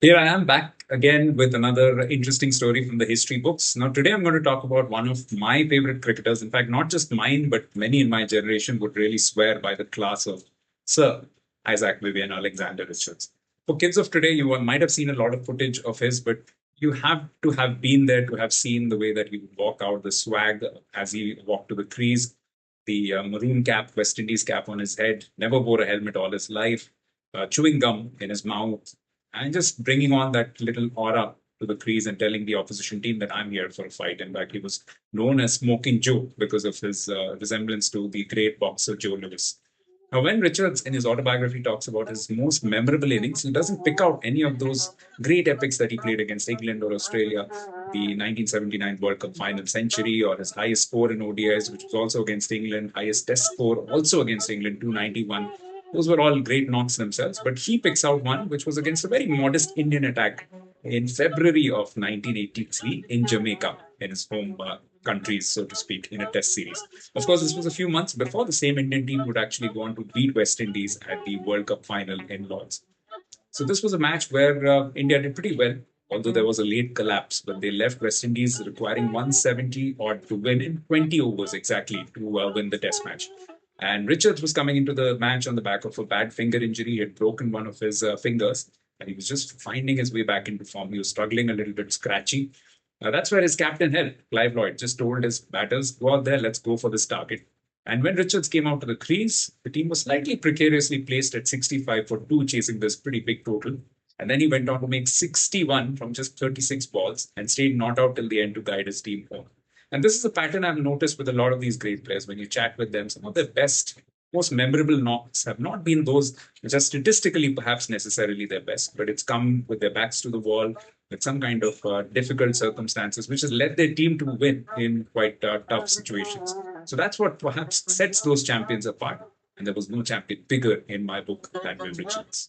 Here I am back again with another interesting story from the history books. Now, today I'm going to talk about one of my favorite cricketers. In fact, not just mine, but many in my generation would really swear by the class of Sir Isaac Vivian Alexander Richards. For kids of today, you might have seen a lot of footage of his, but you have to have been there to have seen the way that he would walk out, the swag as he walked to the crease, the maroon cap, West Indies cap on his head, never wore a helmet all his life, chewing gum in his mouth, and just bringing on that little aura to the crease and telling the opposition team that I'm here for a fight. In fact, he was known as Smoking Joe because of his resemblance to the great boxer Joe Louis. Now, when Richards in his autobiography talks about his most memorable innings, he doesn't pick out any of those great epics that he played against England or Australia, the 1979 World Cup final century, or his highest score in ODIs, which was also against England, highest test score also against England, 291. Those were all great knocks themselves, but he picks out one which was against a very modest Indian attack in February of 1983 in Jamaica, in his home countries, so to speak, in a test series. Of course, this was a few months before the same Indian team would actually go on to beat West Indies at the World Cup final in Lords. So this was a match where India did pretty well, although there was a late collapse. But they left West Indies requiring 170 odd to win in 20 overs exactly to win the Test match. And Richards was coming into the match on the back of a bad finger injury. He had broken one of his fingers, and he was just finding his way back into form. He was struggling a little bit, scratchy. That's where his captain helped. Clive Lloyd just told his batters, go out there, let's go for this target. And when Richards came out to the crease, the team was slightly precariously placed at 65 for two, chasing this pretty big total. And then he went on to make 61 from just 36 balls and stayed not out till the end to guide his team home. And this is a pattern I've noticed with a lot of these great players. When you chat with them, some of their best, most memorable knocks have not been those which are statistically perhaps necessarily their best, but it's come with their backs to the wall, with some kind of difficult circumstances, which has led their team to win in quite tough situations. So that's what perhaps sets those champions apart. And there was no champion bigger in my book than Viv Richards.